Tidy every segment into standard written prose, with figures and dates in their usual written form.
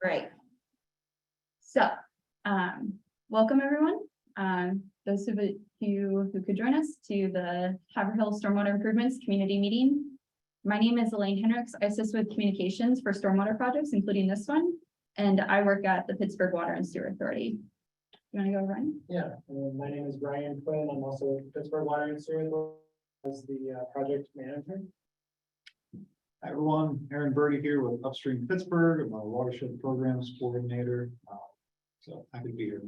Right. So, welcome everyone. Those of you who could join us to the Haverhill Stormwater Improvements Community Meeting. My name is Elaine Hendricks. I assist with communications for stormwater projects, including this one, and I work at the Pittsburgh Water and Sewer Authority. You want to go, Ryan? Yeah, my name is Brian Quinn. I'm also with Pittsburgh Water and Sewer Authority as the project manager. Hi everyone, Aaron Birdie here with Upstream Pittsburgh. I'm a watershed programs coordinator. So happy to be here.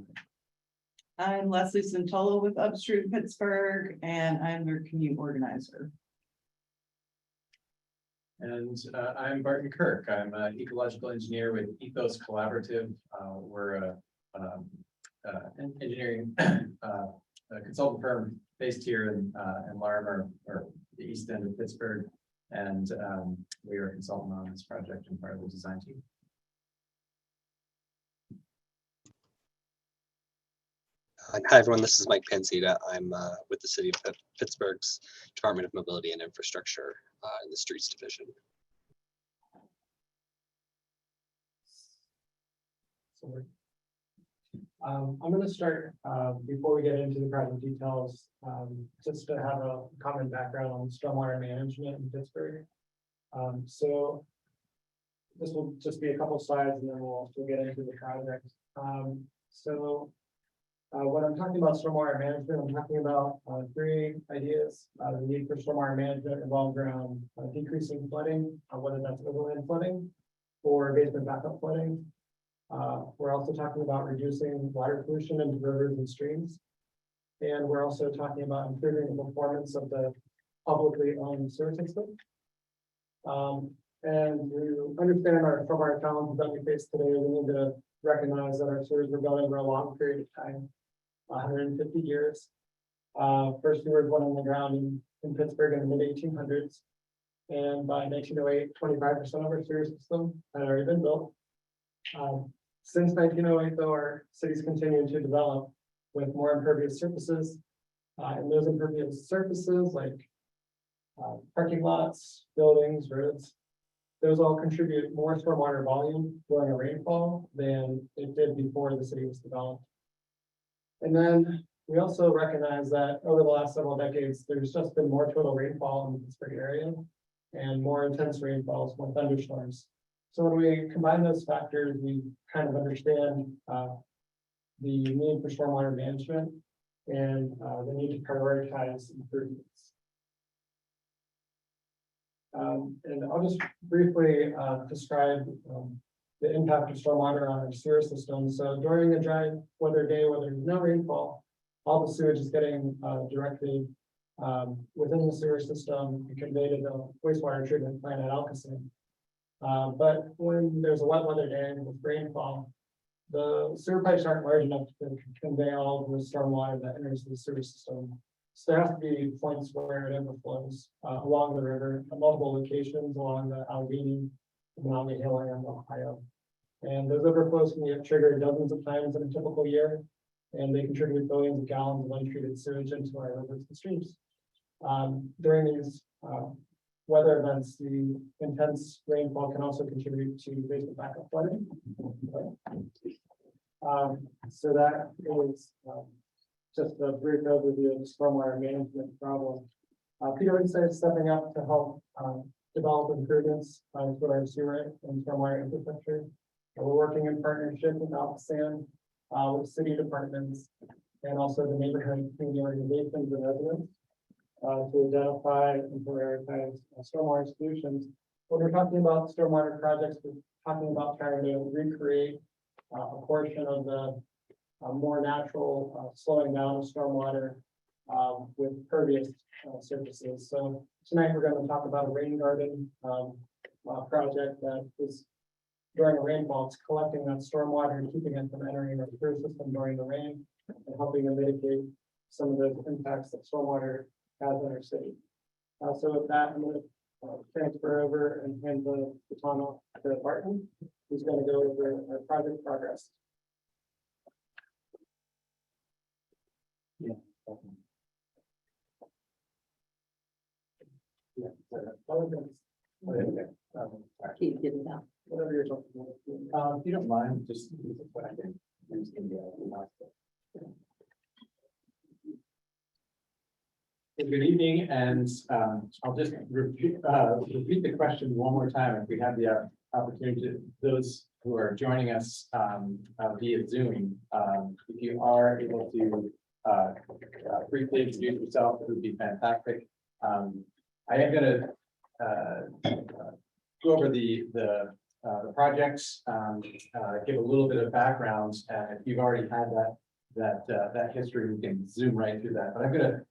I'm Leslie Santolo with Upstream Pittsburgh, and I'm their commute organizer. And I'm Barton Kirk. I'm an ecological engineer with Ethos Collaborative. We're an engineering a consultant firm based here in Larimer, or the east end of Pittsburgh. And we are a consultant on this project and part of the design team. Hi everyone, this is Mike Pansita. I'm with the City of Pittsburgh's Department of Mobility and Infrastructure in the Streets Division. I'm going to start before we get into the project details, just to have a common background on stormwater management in Pittsburgh. So this will just be a couple slides and then we'll get into the project. When I'm talking about stormwater management, I'm talking about three ideas. The need for stormwater management revolves around decreasing flooding, whether that's overland flooding or basement backup flooding. We're also talking about reducing water pollution into rivers and streams. And we're also talking about improving the performance of the publicly owned sewer system. And to understand from our challenges that we face today, we need to recognize that our sewers were built over a long period of time, 150 years. First sewers went on the ground in Pittsburgh in the mid-1800s. And by 1908, 25% of our sewer system had already been built. Since 1908, though, our cities continued to develop with more impervious surfaces. And those impervious surfaces, like parking lots, buildings, roads, those all contribute more stormwater volume during a rainfall than it did before the city was developed. And then we also recognize that over the last several decades, there's just been more total rainfall in the Pittsburgh area and more intense rainfalls, more thunderstorms. So when we combine those factors, we kind of understand the need for stormwater management and the need to prioritize improvements. And I'll just briefly describe the impact of stormwater on our sewer system. So during a dry weather day where there's no rainfall, all the sewage is getting directly within the sewer system and conveyed to the wastewater treatment plant at Alcosan. But when there's a wet weather day with rainfall, the sewer pipes aren't large enough to convey all the stormwater that enters the sewer system. So there have to be points where it overflows along the river at multiple locations along the Allegheny, Menominee Hill, and Ohio. And those overflows can get triggered dozens of times in a typical year, and they contribute billions of gallons of untreated sewage into our rivers and streams. During these weather events, the intense rainfall can also contribute to basement backup flooding. So that is just a brief overview of the stormwater management problem. PwC is stepping up to help develop improvements to our sewer and stormwater infrastructure. We're working in partnership with Alcosan, with city departments, and also the neighborhood community organizations and residents to identify and prioritize stormwater solutions. When we're talking about stormwater projects, we're talking about trying to recreate a portion of the more natural slowing down of stormwater with pervious surfaces. So tonight we're going to talk about a rain garden project that is during a rainfall, it's collecting that stormwater and keeping it from entering our sewer system during the rain and helping to mitigate some of the impacts that stormwater has in our city. So with that, I'm going to transfer over and hand the baton off to Barton, who's going to go over our project progress. Yeah. Yeah. Keep getting down. Whatever you're talking about. If you don't mind, just. Good evening, and I'll just repeat the question one more time if we have the opportunity to those who are joining us via Zoom. If you are able to briefly introduce yourself, it would be fantastic. I am going to go over the projects, give a little bit of background. If you've already had that history, we can zoom right through that. But I'm going to,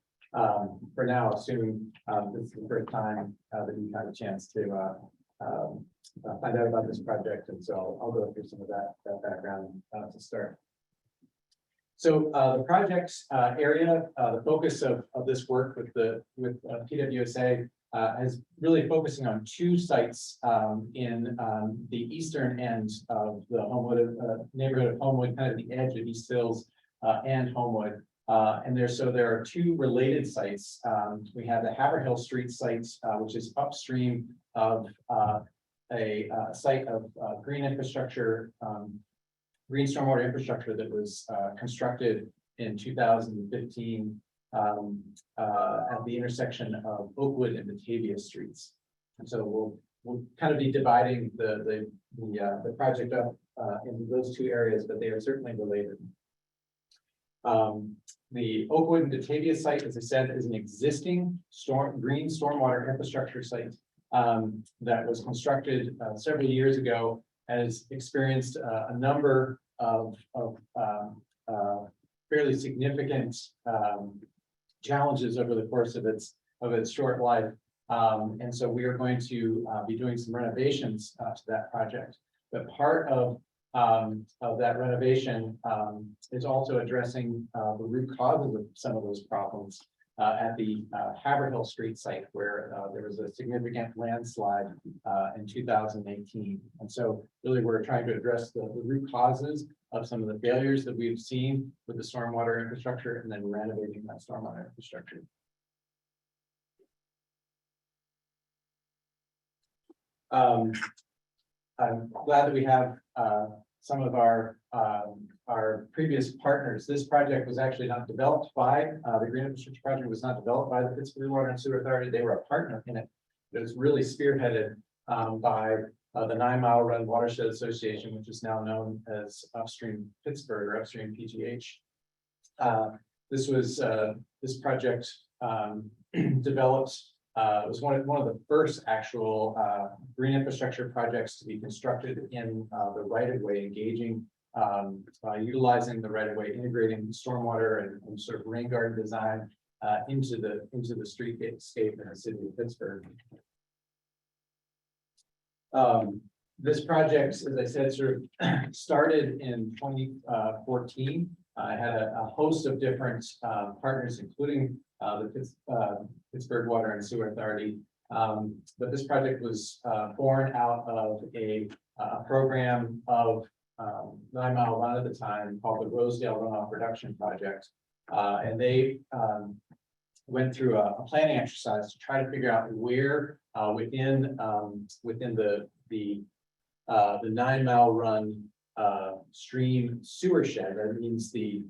for now, assuming this is the first time that you've had a chance to find out about this project, and so I'll go through some of that background to start. So the project's area, the focus of this work with PWSA is really focusing on two sites in the eastern end of the Homewood neighborhood of Homewood, kind of the edge of East Hills and Homewood. And there are two related sites. We have the Haverhill Street site, which is upstream of a site of green infrastructure, green stormwater infrastructure that was constructed in 2015 at the intersection of Oakwood and Batavia Streets. And so we'll kind of be dividing the project up into those two areas, but they are certainly related. The Oakwood and Batavia site, as I said, is an existing green stormwater infrastructure site that was constructed several years ago and has experienced a number of fairly significant challenges over the course of its short life. And so we are going to be doing some renovations to that project. But part of that renovation is also addressing the root causes of some of those problems at the Haverhill Street site, where there was a significant landslide in 2018. And so really we're trying to address the root causes of some of the failures that we've seen with the stormwater infrastructure and then renovating that stormwater infrastructure. I'm glad that we have some of our previous partners. This project was actually not developed by the Green Infrastructure Project was not developed by the Pittsburgh Water and Sewer Authority. They were a partner in it. It was really spearheaded by the 9 Mile Run Watershed Association, which is now known as Upstream Pittsburgh or Upstream PGH. This project developed. It was one of the first actual green infrastructure projects to be constructed in the right-of-way, engaging by utilizing the right-of-way, integrating stormwater and sort of rain garden design into the streetscape in the city of Pittsburgh. This project, as I said, sort of started in 2014. I had a host of different partners, including the Pittsburgh Water and Sewer Authority. But this project was born out of a program of 9 Mile Run at the time called the Rosedale Runoff Reduction Project. And they went through a planning exercise to try to figure out where within the 9 Mile Run stream sewer shed, that means the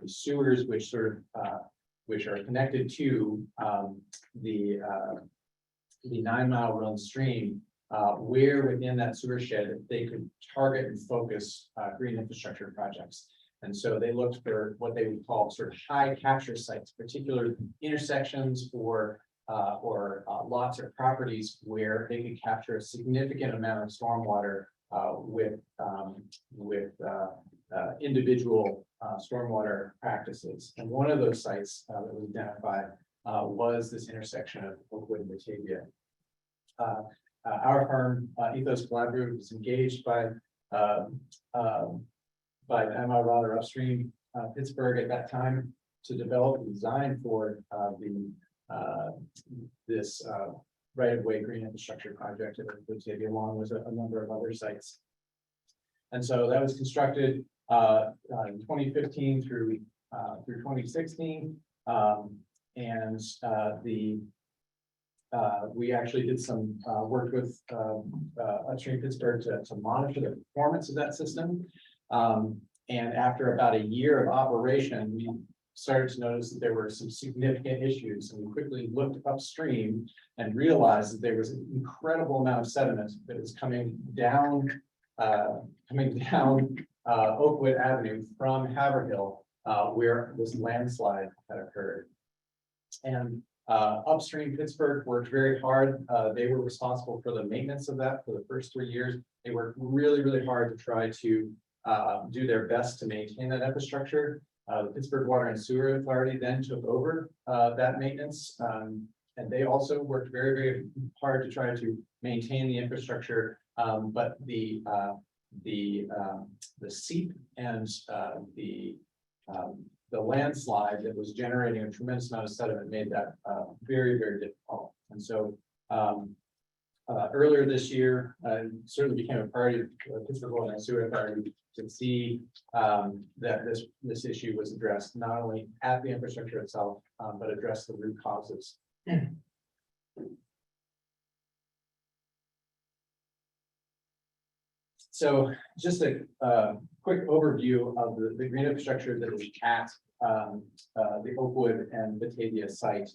sewers which sort of which are connected to the 9 Mile Run stream, where within that sewer shed they could target and focus green infrastructure projects. And so they looked for what they would call sort of high capture sites, particular intersections or lots or properties where they could capture a significant amount of stormwater with individual stormwater practices. And one of those sites that was identified was this intersection of Oakwood and Batavia. Our firm, Ethos Collaborative, was engaged by MI or Upstream Pittsburgh at that time to develop a design for this right-of-way green infrastructure project at Batavia, along with a number of other sites. And so that was constructed in 2015 through 2016, and we actually did some work with Upstream Pittsburgh to monitor the performance of that system. And after about a year of operation, we started to notice that there were some significant issues, and we quickly looked upstream and realized that there was an incredible amount of sediment that was coming down Oakwood Avenue from Haverhill, where this landslide had occurred. And Upstream Pittsburgh worked very hard. They were responsible for the maintenance of that for the first 3 years. They worked really, really hard to try to do their best to maintain that infrastructure. The Pittsburgh Water and Sewer Authority then took over that maintenance. And they also worked very, very hard to try to maintain the infrastructure. But the seep and the landslide that was generating a tremendous amount of sediment made that very, very difficult. And so earlier this year, certainly became a priority of Pittsburgh Water and Sewer Authority to see that this issue was addressed not only at the infrastructure itself, but address the root causes. So just a quick overview of the green infrastructure that is at the Oakwood and Batavia site.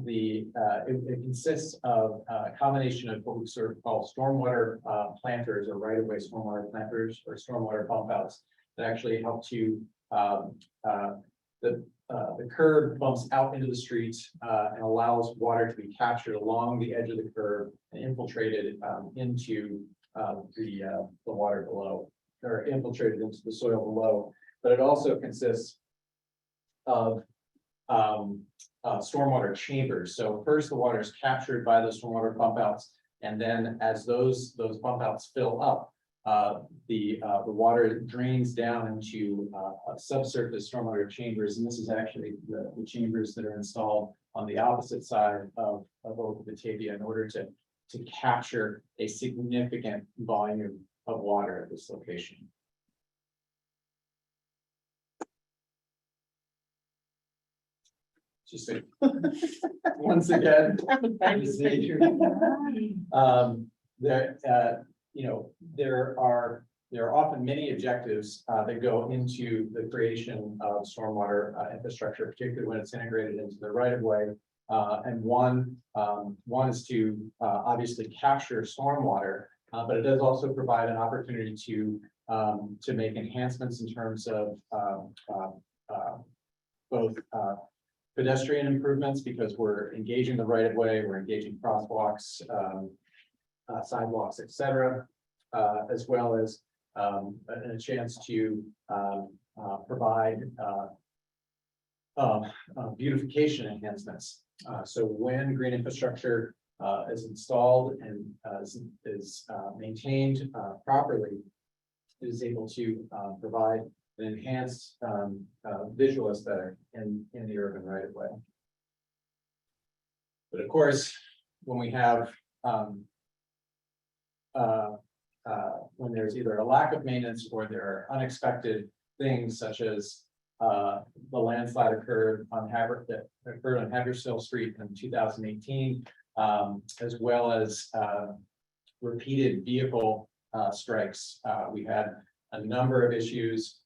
It consists of a combination of what we sort of call stormwater planters, or right-of-way stormwater planters, or stormwater pump outs that actually help to the curb bumps out into the street and allows water to be captured along the edge of the curb and infiltrated into the water below, or infiltrated into the soil below. But it also consists of stormwater chambers. So first the water is captured by the stormwater pump outs, and then as those pump outs fill up, the water drains down into subsurface stormwater chambers, and this is actually the chambers that are installed on the opposite side of Oakwood Batavia in order to capture a significant volume of water at this location. Just a, once again, there are often many objectives that go into the creation of stormwater infrastructure, particularly when it's integrated into the right of way. And one is to obviously capture stormwater, but it does also provide an opportunity to make enhancements in terms of both pedestrian improvements, because we're engaging the right of way, we're engaging crosswalks, sidewalks, etc., as well as a chance to provide beautification enhancements. So when green infrastructure is installed and is maintained properly, it is able to provide an enhanced visual aesthetic in the urban right of way. But of course, when we have when there's either a lack of maintenance or there are unexpected things such as the landslide occurred on Haverhill Street in 2018, as well as repeated vehicle strikes. We had a number of issues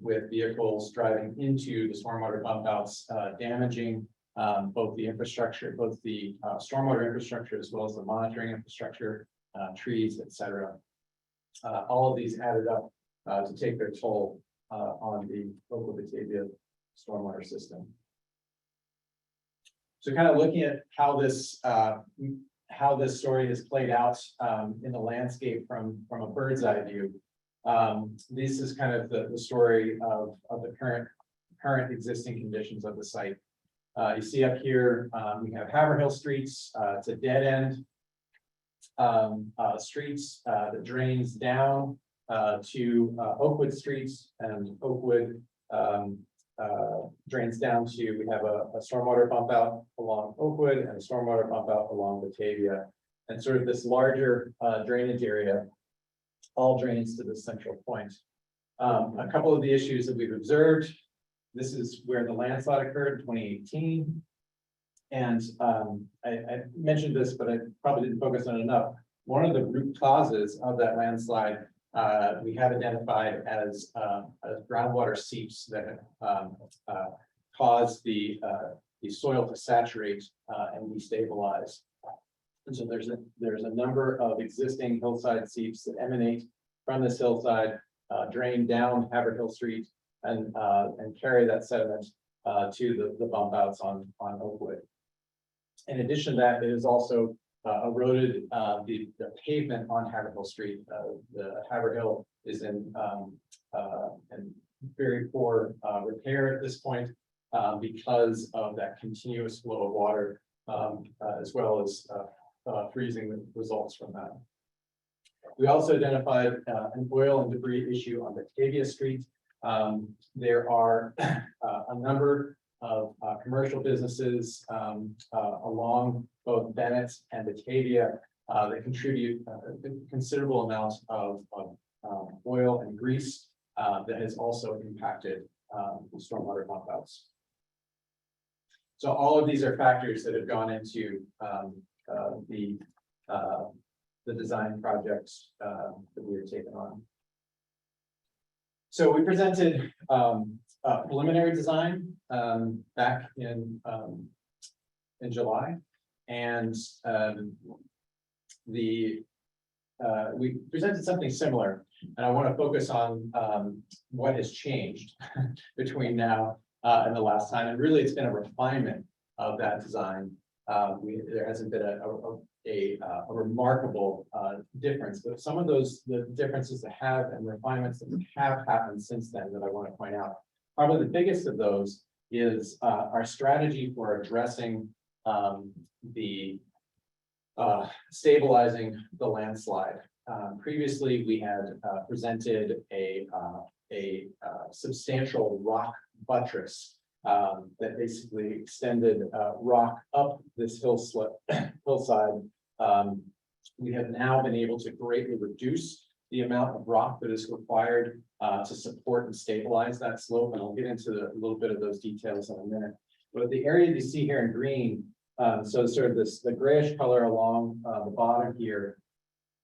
with vehicles driving into the stormwater pump outs, damaging both the infrastructure, both the stormwater infrastructure, as well as the monitoring infrastructure, trees, etc. All of these added up to take their toll on the local Batavia stormwater system. So kind of looking at how this story is played out in the landscape from a bird's eye view. This is kind of the story of the current existing conditions of the site. You see up here, we have Haverhill streets. It's a dead end streets that drains down to Oakwood streets, and Oakwood drains down to, we have a stormwater pump out along Oakwood and a stormwater pump out along Batavia, and sort of this larger drainage area all drains to the central point. A couple of the issues that we've observed: this is where the landslide occurred in 2018. And I mentioned this, but I probably didn't focus on it enough. One of the root causes of that landslide we have identified as groundwater seeps that cause the soil to saturate and destabilize. And so there's a number of existing hillside seeps that emanate from this hillside, drain down Haverhill Street, and carry that sediment to the bump outs on Oakwood. In addition to that, it has also eroded the pavement on Haverhill Street. The Haverhill is in very poor repair at this point because of that continuous flow of water, as well as freezing results from that. We also identified an oil and debris issue on Batavia Street. There are a number of commercial businesses along both Bennett and Batavia that contribute a considerable amount of oil and grease that has also impacted the stormwater pump outs. So all of these are factors that have gone into the design projects that we have taken on. So we presented preliminary design back in July, and we presented something similar, and I want to focus on what has changed between now and the last time, and really it's been a refinement of that design. There hasn't been a remarkable difference, but some of the differences that have and refinements that have happened since then that I want to point out. Probably the biggest of those is our strategy for addressing the stabilizing the landslide. Previously, we had presented a substantial rock buttress that basically extended rock up this hillside. We have now been able to greatly reduce the amount of rock that is required to support and stabilize that slope, and I'll get into a little bit of those details in a minute. But the area you see here in green, so sort of the grayish color along the bottom here,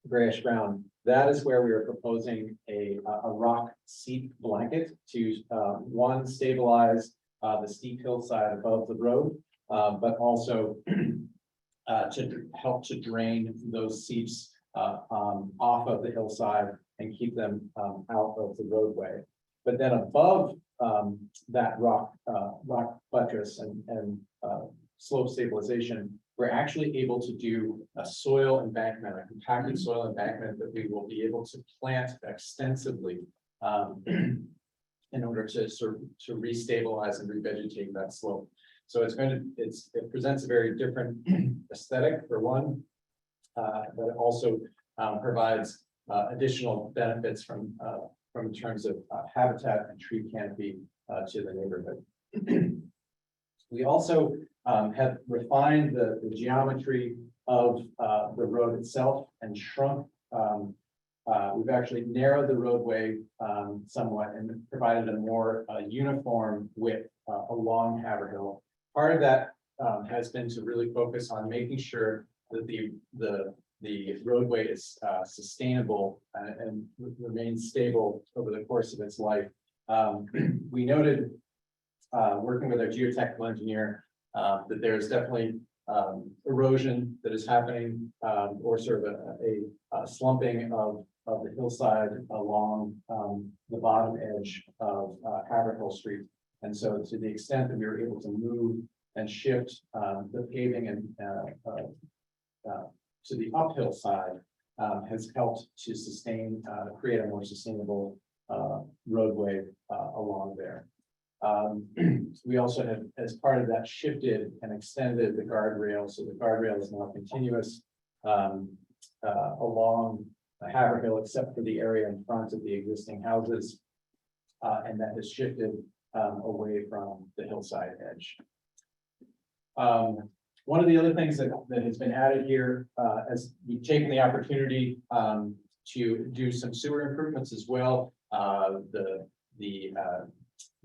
grayish brown, that is where we are proposing a rock seep blanket to one, stabilize the steep hillside above the road, but also to help to drain those seeps off of the hillside and keep them out of the roadway. But then above that rock buttress and slope stabilization, we're actually able to do a soil embankment, a compacted soil embankment that we will be able to plant extensively in order to restabilize and revegetate that slope. So it presents a very different aesthetic for one, but it also provides additional benefits from in terms of habitat and tree canopy to the neighborhood. We also have refined the geometry of the road itself and shrunk. We've actually narrowed the roadway somewhat and provided a more uniform width along Haverhill. Part of that has been to really focus on making sure that the roadway is sustainable and remains stable over the course of its life. We noted, working with our geotechnical engineer, that there's definitely erosion that is happening, or sort of a slumping of the hillside along the bottom edge of Haverhill Street. And so to the extent that we were able to move and shift the paving and to the uphill side has helped to sustain, create a more sustainable roadway along there. We also have, as part of that, shifted and extended the guardrail. So the guardrail is now continuous along Haverhill, except for the area in front of the existing houses. And that has shifted away from the hillside edge. One of the other things that has been added here, as we've taken the opportunity to do some sewer improvements as well.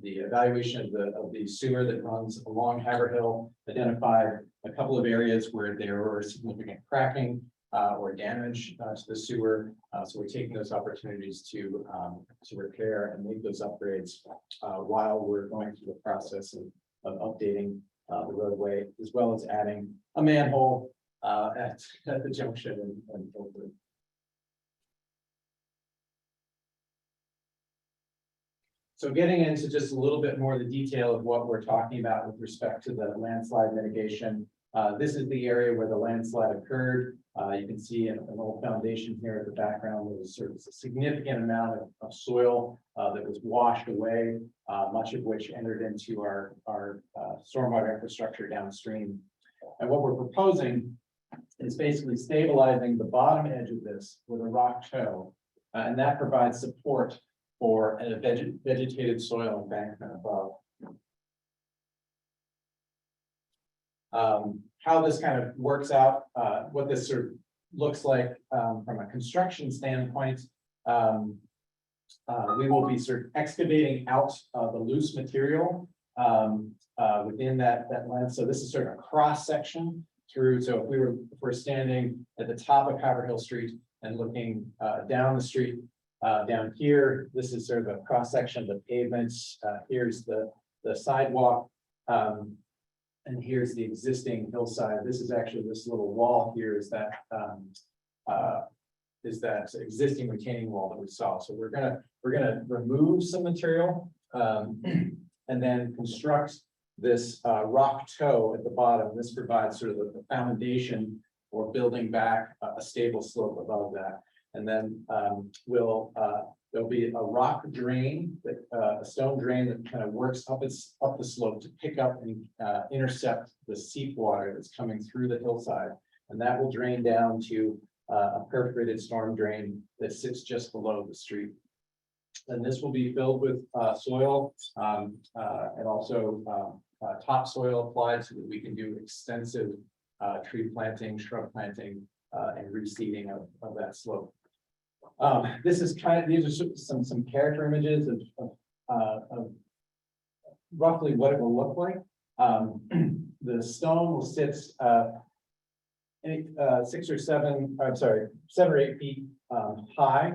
evaluation of the sewer that runs along Haverhill, identified a couple of areas where there were significant cracking or damage to the sewer. So we're taking those opportunities to repair and make those upgrades while we're going through the process of updating the roadway, as well as adding a manhole at the junction and over. So getting into just a little bit more of the detail of what we're talking about with respect to the landslide mitigation. This is the area where the landslide occurred. You can see an old foundation here at the background. There was sort of a significant amount of soil that was washed away, much of which entered into our stormwater infrastructure downstream. And what we're proposing is basically stabilizing the bottom edge of this with a rock toe, and that provides support for a vegetated soil embankment above. How this kind of works out, what this sort of looks like from a construction standpoint, we will be sort of excavating out the loose material within that land. So this is sort of a cross section through. So if we're standing at the top of Haverhill Street and looking down the street, down here, this is sort of a cross section of the pavements. Here's the sidewalk. And here's the existing hillside. This is actually this little wall here is that existing retaining wall that we saw. So we're gonna remove some material and then construct this rock toe at the bottom. This provides sort of the foundation for building back a stable slope above that. And then there'll be a rock drain, a stone drain that kind of works up the slope to pick up and intercept the seep water that's coming through the hillside. And that will drain down to a perforated storm drain that sits just below the street. And this will be filled with soil and also topsoil applied so that we can do extensive tree planting, shrub planting, and reseeding of that slope. This is these are some character images of roughly what it will look like. The stone will sit 7 or 8 feet high.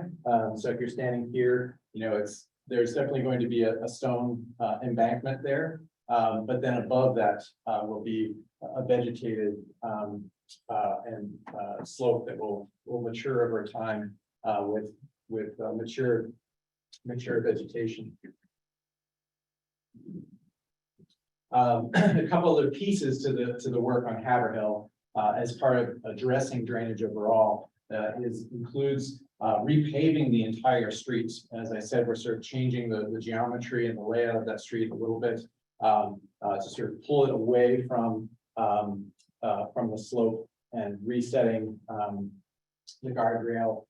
So if you're standing here, there's definitely going to be a stone embankment there. But then above that will be a vegetated slope that will mature over time with mature vegetation. A couple other pieces to the work on Haverhill as part of addressing drainage overall includes repaving the entire street. As I said, we're sort of changing the geometry and the layout of that street a little bit to sort of pull it away from the slope and resetting the guardrail.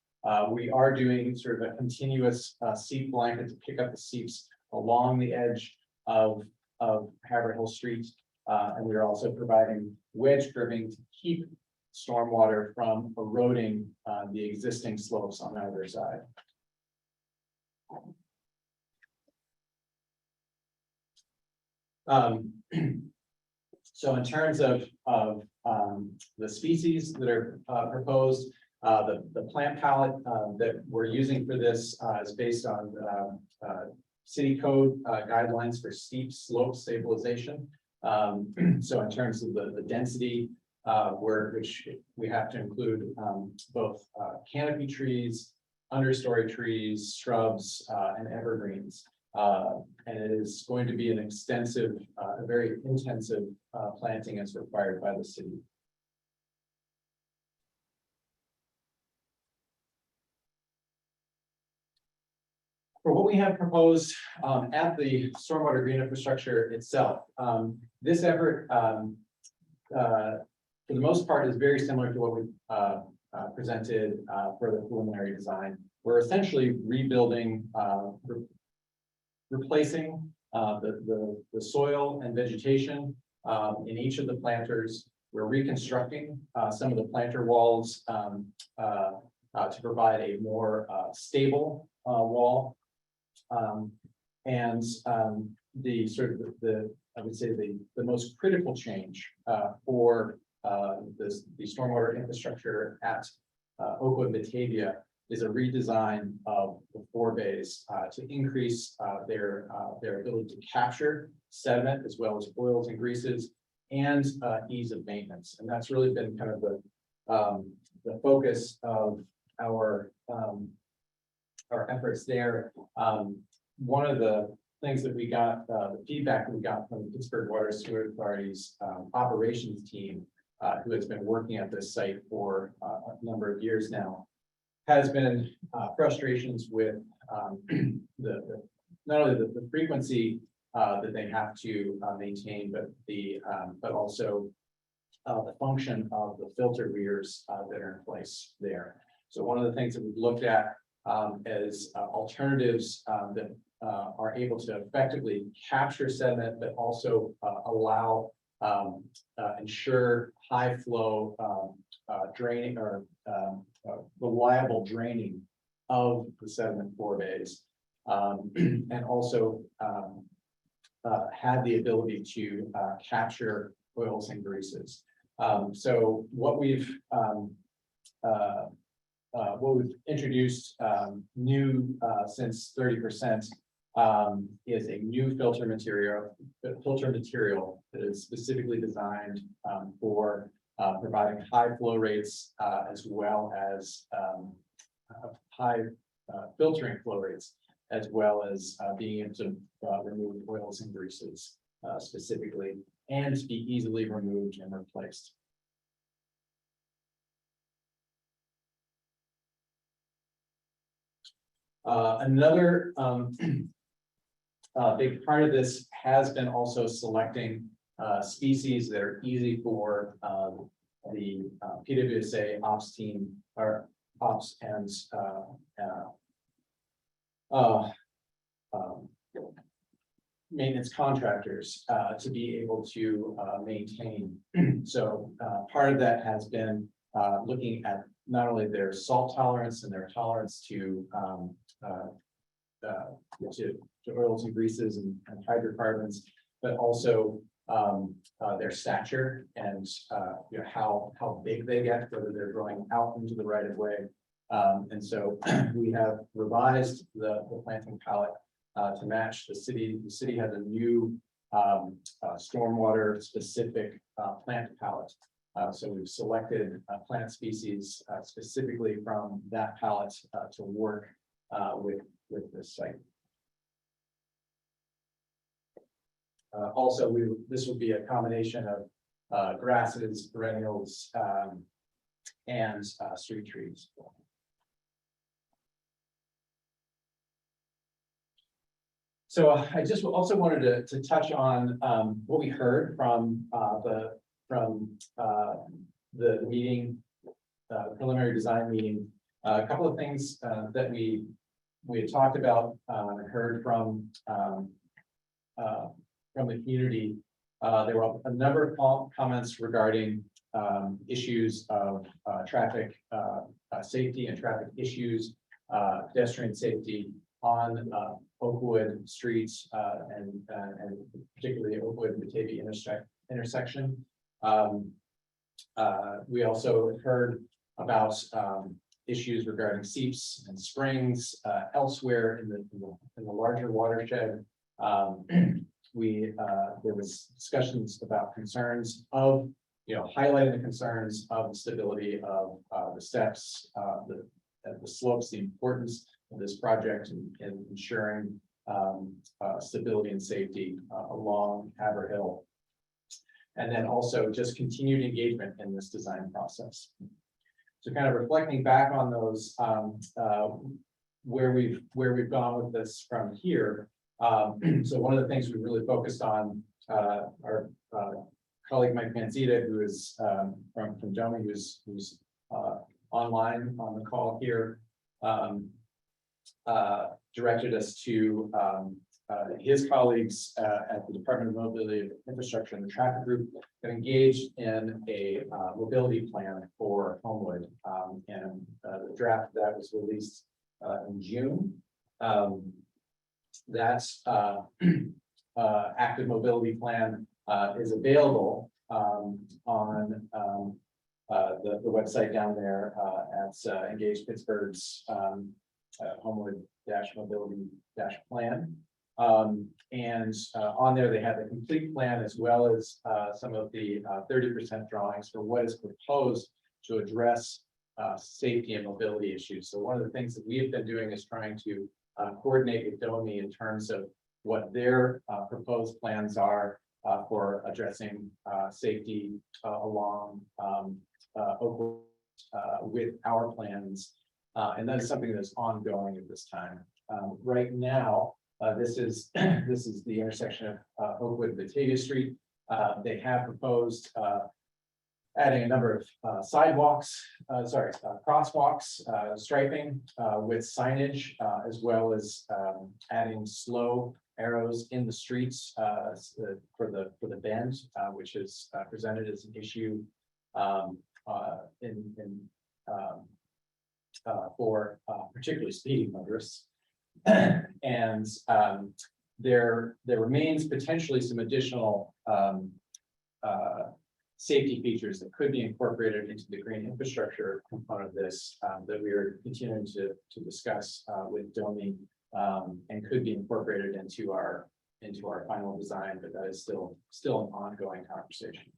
We are doing sort of a continuous seep blanket to pick up the seeps along the edge of Haverhill Street. And we are also providing wedge cribbing to keep stormwater from eroding the existing slopes on either side. So in terms of the species that are proposed, the plant palette that we're using for this is based on city code guidelines for steep slope stabilization. So in terms of the density, which we have to include both canopy trees, understory trees, shrubs, and evergreens. And it is going to be an extensive, a very intensive planting as required by the city. For what we have proposed at the stormwater green infrastructure itself, this effort, for the most part, is very similar to what we presented for the preliminary design. We're essentially rebuilding, replacing the soil and vegetation in each of the planters. We're reconstructing some of the planter walls to provide a more stable wall. And the sort of I would say the most critical change for the stormwater infrastructure at Oakwood Batavia is a redesign of the four bays to increase their ability to capture sediment as well as oils and greases and ease of maintenance. And that's really been kind of the focus of our efforts there. One of the things that we got, the feedback that we got from the Pittsburgh Water Sewer Authority's operations team, who has been working at this site for a number of years now, has been frustrations with not only the frequency that they have to maintain, but also the function of the filter weirs that are in place there. So one of the things that we've looked at as alternatives that are able to effectively capture sediment, but also allow ensure high flow draining or reliable draining of the sediment four bays, and also had the ability to capture oils and greases. So what we've introduced new since 30% is a new filter material that is specifically designed for providing high flow rates as well as high filtering flow rates, as well as being able to remove oils and greases specifically, and to be easily removed and replaced. Another big part of this has been also selecting species that are easy for the PWSA ops team or ops and maintenance contractors to be able to maintain. So part of that has been looking at not only their salt tolerance and their tolerance to oils and greases and hydrocarbons, but also their stature and how big they get, whether they're growing out into the right of way. And so we have revised the planting palette to match the city. The city has a new stormwater specific plant palette. So we've selected plant species specifically from that palette to work with this site. Also, this would be a combination of grasses, perennials, and street trees. So I just also wanted to touch on what we heard from the meeting, preliminary design meeting. A couple of things that we had talked about and heard from the community. There were a number of comments regarding issues of traffic safety and traffic issues, pedestrian safety on Oakwood streets and particularly Oakwood and Batavia intersection. We also heard about issues regarding seeps and springs elsewhere in the larger watershed. There was discussions about concerns of, highlighting the concerns of the stability of the steps, the slopes, the importance of this project in ensuring stability and safety along Haverhill. And then also just continued engagement in this design process. So kind of reflecting back on those, where we've gone with this from here. So one of the things we really focused on, our colleague Mike Manzita, who is from Domi, who's online on the call here, directed us to his colleagues at the Department of Mobility, Infrastructure, and the Traffic Group that engaged in a mobility plan for Homewood, and the draft of that was released in June. that active mobility plan is available on the website down there at Engage Pittsburgh's Homeward Mobility Plan. And on there, they have the complete plan as well as some of the 30% drawings for what is proposed to address safety and mobility issues. So one of the things that we have been doing is trying to coordinate with DOMI in terms of what their proposed plans are for addressing safety along Oakwood with our plans. And that is something that's ongoing at this time. Right now, this is the intersection of Oakwood and Batavia Street. They have proposed adding a number of crosswalks, striping with signage, as well as adding slow arrows in the streets for the bend, which is presented as an issue for particularly speeding motorists. And there remains potentially some additional safety features that could be incorporated into the green infrastructure component of this that we are continuing to discuss with DOMI and could be incorporated into our final design, but that is still an ongoing conversation.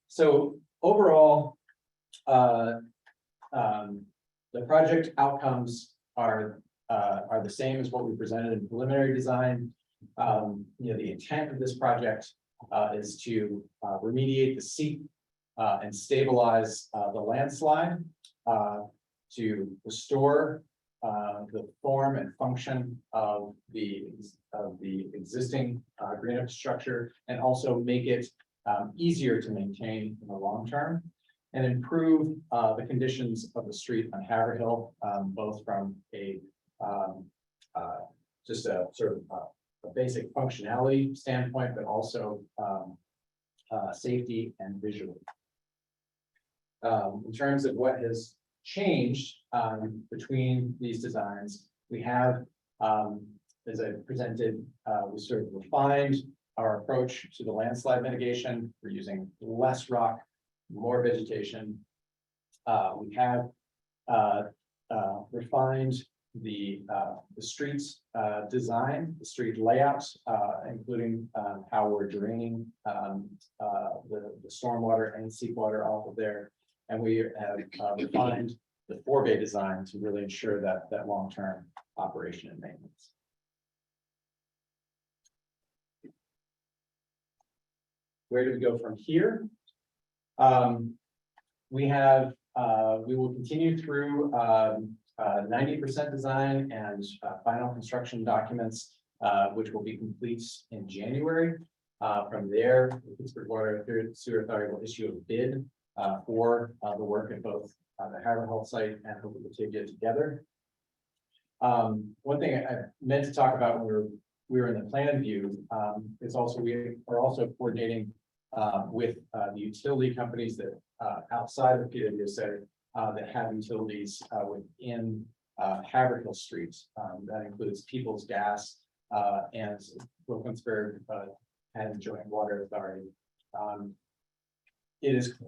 So overall, the project outcomes are the same as what we presented in preliminary design. The intent of this project is to remediate the seep and stabilize the landslide, to restore the form and function of the existing green infrastructure, and also make it easier to maintain in the long term, and improve the conditions of the street on Haverhill, both from just a sort of a basic functionality standpoint, but also safety and visual. In terms of what has changed between these designs, we have, as I presented, we sort of refined our approach to the landslide mitigation. We're using less rock, more vegetation. We have refined the streets design, the street layouts, including how we're draining the stormwater and seawater off of there. And we have refined the forebay design to really ensure that long-term operation and maintenance. Where do we go from here? We will continue through 90% design and final construction documents, which will be complete in January. From there, the Pittsburgh Water and Sewer Authority will issue a bid for the work at both the Haverhill site and Oakwood Batavia together. One thing I meant to talk about when we were in the plan view is also we are also coordinating with the utility companies that outside of PWSA that have utilities within Haverhill Street. That includes People's Gas and Wilkinsburg and Joint Water Authority. It is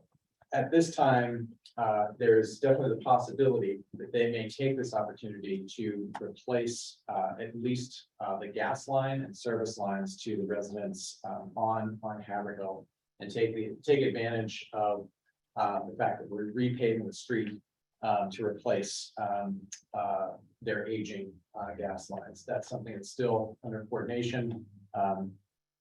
at this time, there is definitely the possibility that they may take this opportunity to replace at least the gas line and service lines to the residents on Haverhill, and take advantage of the fact that we're repaving the street to replace their aging gas lines. That's something that's still under coordination.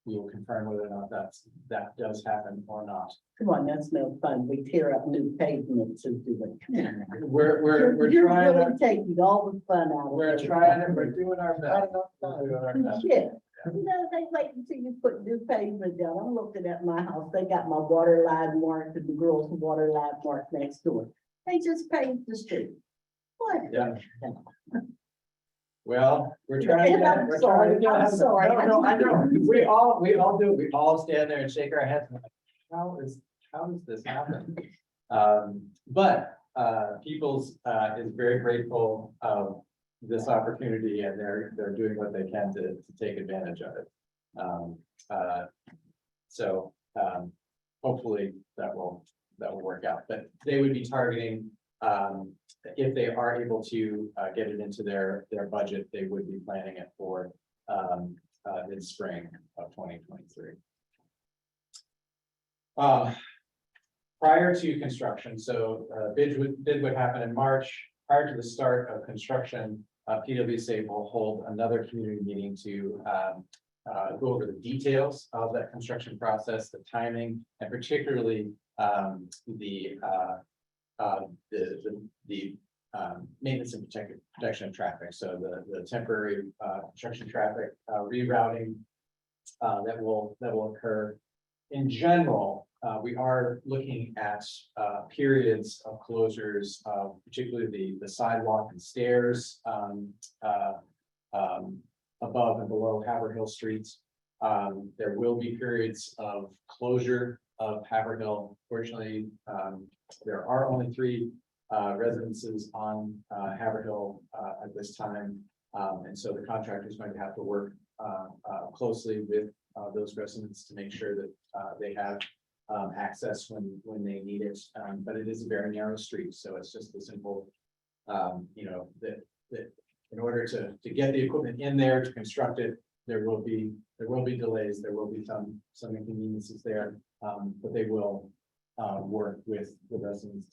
We will confirm whether or not that does happen or not. Come on, that's no fun. We tear up new pavements and do it. We're You're trying. really taking all the fun out of it. We're trying and we're doing our best. We're doing our best. Yeah. You know, they wait until you put new pavement down. I'm looking at my house. They got my water line marked and the girls' water line marked next door. They just paved the street. What? Yeah. Well, we're trying to. I'm sorry. I'm sorry. No, I know. We all do. We all stand there and shake our heads. And like, how does this happen? But Peoples, is very grateful of this opportunity and they're doing what they can to take advantage of it. So, hopefully that will work out, but they would be targeting, if they are able to, get it into their budget, they would be planning it for, in spring of 2023. Prior to construction, so bid would happen in March. Prior to the start of construction, PwC will hold another community meeting to go over the details of that construction process, the timing, and particularly the maintenance and protection of traffic. So the temporary construction traffic rerouting that will occur. In general, we are looking at periods of closures, particularly the sidewalk and stairs above and below Haverhill streets. There will be periods of closure of Haverhill. Fortunately, there are only 3 residences on Haverhill at this time. And so the contractor is going to have to work closely with those residents to make sure that they have access when they need it. But it is a very narrow street, so it's just a simple, that in order to get the equipment in there to construct it, there will be delays, there will be some inconveniences there, but they will work with the residents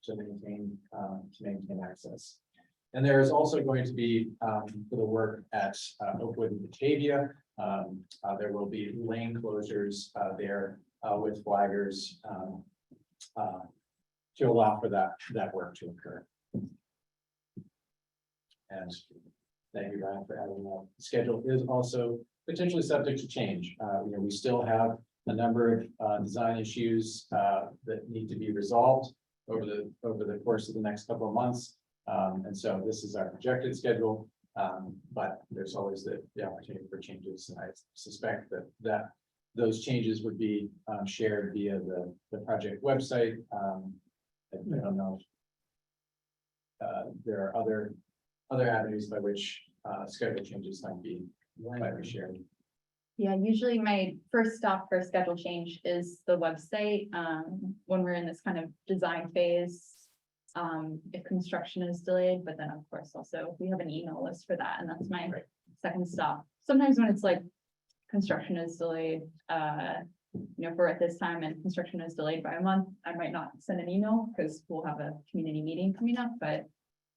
to maintain access. And there is also going to be for the work at Oakwood and Batavia. There will be lane closures there with flaggers to allow for that work to occur. And thank you, Ryan, for adding that. The schedule is also potentially subject to change. We still have a number of design issues that need to be resolved over the course of the next couple of months. And so this is our projected schedule, but there's always the opportunity for changes. And I suspect that those changes would be shared via the project website. I don't know if there are other avenues by which schedule changes might be shared. Yeah, usually my first stop for schedule change is the website, when we're in this kind of design phase. If construction is delayed, but then of course also we have an email list for that, and that's my second stop. Sometimes when it's like construction is delayed, if we're at this time and construction is delayed by a month, I might not send an email because we'll have a community meeting coming up. But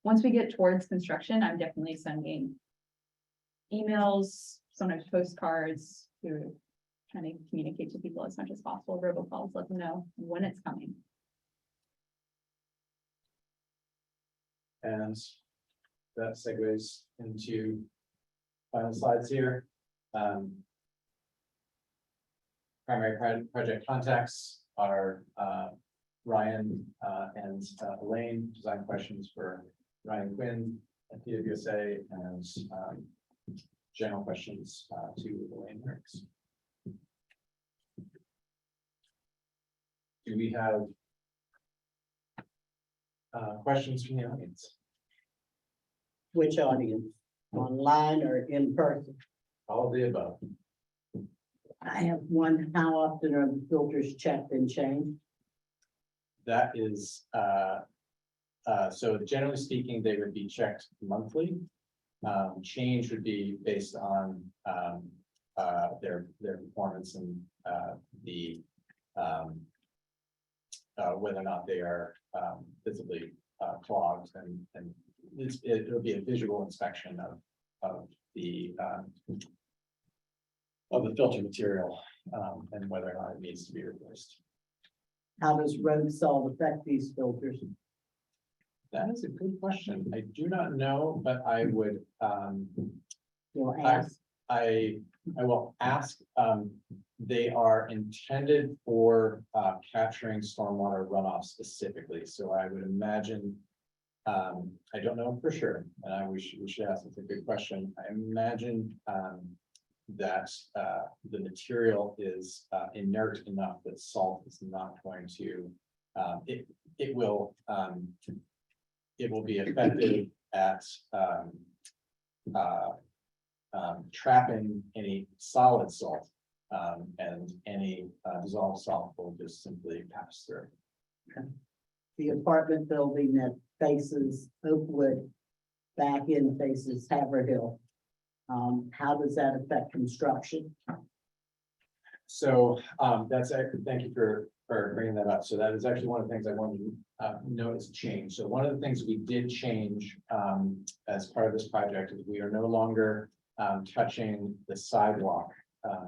once we get towards construction, I'm definitely sending emails, sometimes postcards, to trying to communicate to people as much as possible, robocalls, let them know when it's coming. And that segues into final slides here. Primary project contacts are Ryan and Elaine. Design questions for Ryan Quinn at PwC, and general questions to Elaine Hicks. Do we have questions from the audience? Which audience? Online or in person? All of the above. I have one. How often are the filters checked and changed? That is, so generally speaking, they would be checked monthly. Change would be based on their performance and whether or not they are visibly clogged, and it'll be a visual inspection of the filter material and whether or not it needs to be replaced. How does road salt affect these filters? That is a good question. I do not know, but I would You'll ask. I will ask. They are intended for capturing stormwater runoff specifically, so I would imagine. I don't know for sure, and we should ask. It's a good question. I imagine that the material is inert enough that salt is not going to it will be effective at trapping any solid salt. And any dissolved salt will just simply pass through. The apartment building that faces Oakwood, back in faces Haverhill. How does that affect construction? So that's, thank you for bringing that up. So that is actually one of the things I wanted to notice change. So one of the things we did change as part of this project is we are no longer touching the sidewalk.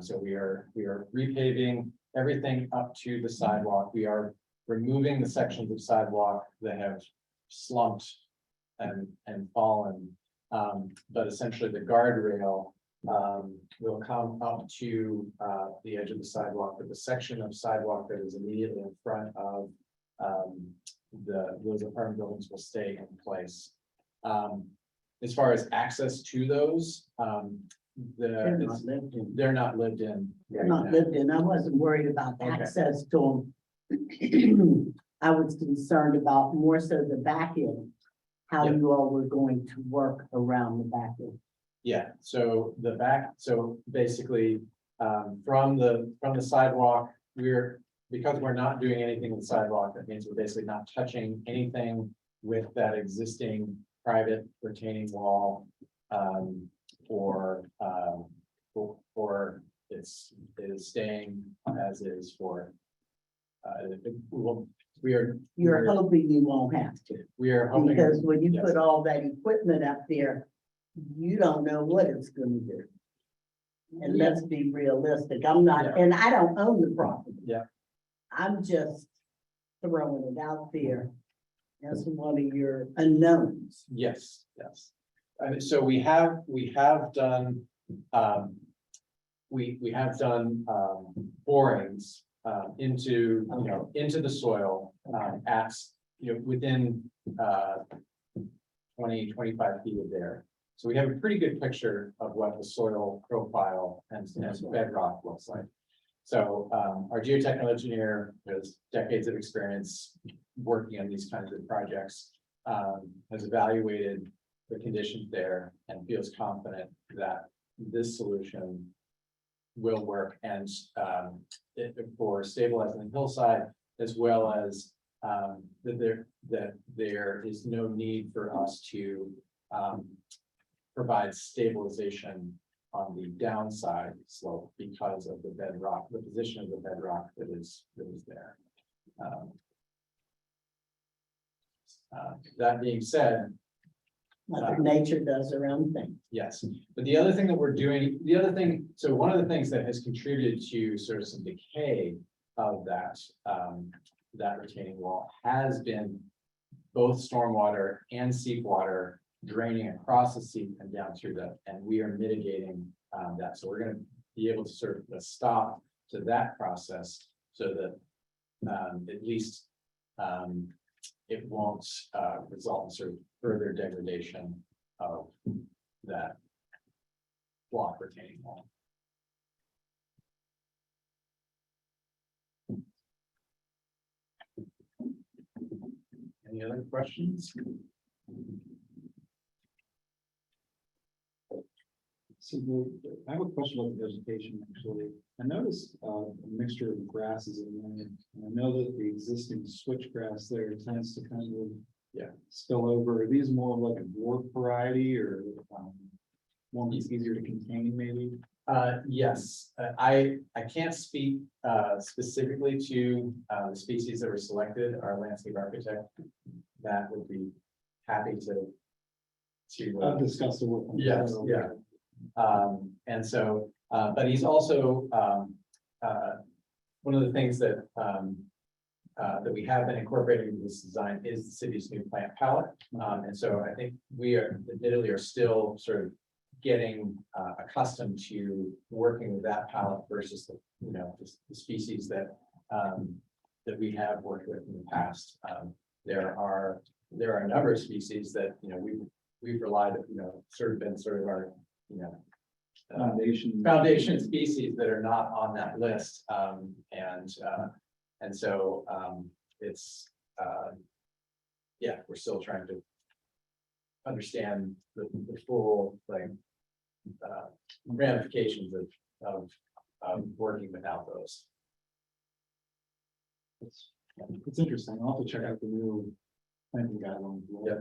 So we are repaving everything up to the sidewalk. We are removing the sections of sidewalk that have slumped and fallen. But essentially the guardrail will come up to the edge of the sidewalk, but the section of sidewalk that is immediately in front of those apartment buildings will stay in place. As far as access to those, They're not lived in. they're not lived in. They're right not now. lived in. I wasn't worried about Okay. access to them. I was concerned about more so the back end, how Yeah. you all were going to work around the back end. Yeah, so the back, so basically, from the sidewalk, because we're not doing anything with the sidewalk, that means we're basically not touching anything with that existing private retaining wall. Or it is staying as is for. You're hoping you won't have to, We are hoping. because when you yes. put all that equipment up there, you don't know what it's gonna do. And Yeah. let's be realistic. I'm not, Yeah. and I don't own the property. Yeah. I'm just throwing it out there as one of your unknowns. Yes, yes. And so we have done, we have done, borings, into, into the soil, at, within, 20-25 feet of there. So we have a pretty good picture of what the soil profile and bedrock looks like. So, our geotechnical engineer has decades of experience working on these kinds of projects, has evaluated the conditions there and feels confident that this solution will work and for stabilizing the hillside, as well as that there is no need for us to provide stabilization on the downside slope because of the bedrock, the position of the bedrock that is there. That being said, Mother Nature does her own thing. yes, but the other thing that we're doing, so one of the things that has contributed to sort of some decay of that, that retaining wall has been both stormwater and seep water draining across the seep and down through and we are mitigating that. So we're gonna be able to sort of stop to that process so that at least it won't result in sort of further degradation of that block retaining wall. Any other questions? So I have a question about the vegetation, actually. I noticed a mixture of grasses in there. And I know that the existing switchgrass there tends to kind of spill over. Are these more of like a dwarf variety or one that's easier to contain maybe? Yes, I can't speak specifically to the species that were selected. Our landscape architect, that would be happy to. I've discussed the work. Yes, yeah. And so, but he's also, one of the things that, that we have been incorporating into this design is the city's new plant palette. And so I think we admittedly are still sort of getting accustomed to working with that palette versus the species that, that we have worked with in the past. There are a number of species that, we've relied, sort of been sort of our, foundation species that are not on that list. And so it's still trying to understand the full, like, ramifications of working without those. It's interesting. I'll have to check out the new planting guidelines. Yeah.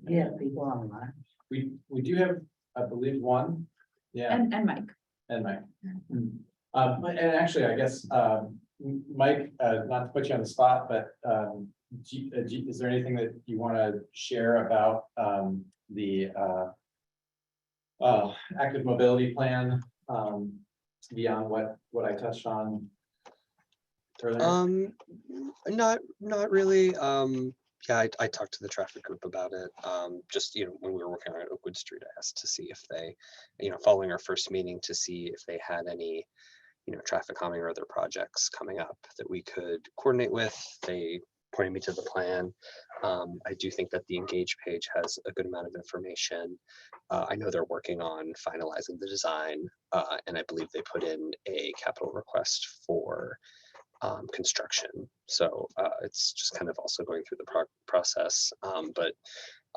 Yeah, people online. We do have, I believe, one. Yeah, And Mike. and Mike. And actually, I guess, Mike, not to put you on the spot, but, is there anything that you want to share about, the, active mobility plan, beyond what I touched on earlier? Not really. Yeah, I talked to the traffic group about it. Just, when we were working on Oakwood Street, I asked to see if they, following our first meeting, to see if they had any, traffic calming or other projects coming up that we could coordinate with. They pointed me to the plan. I do think that the Engage page has a good amount of information. I know they're working on finalizing the design, and I believe they put in a capital request for construction. So it's just kind of also going through the process. But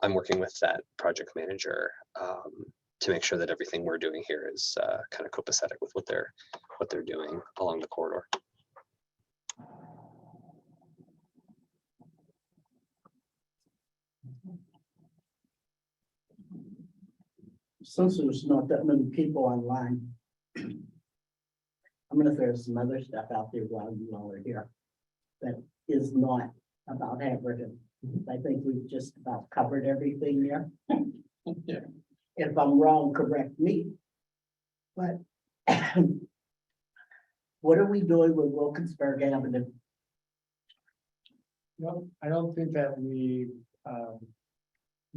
I'm working with that project manager to make sure that everything we're doing here is kind of copacetic with what they're doing along the corridor. Since there's not that many people online, I'm gonna throw some other stuff out there while you all are here. That is not about Haverhill. I think we've just about covered everything there. Yeah. If I'm wrong, correct me. But what are we doing with Wilkinsburg Avenue? No, I don't think that we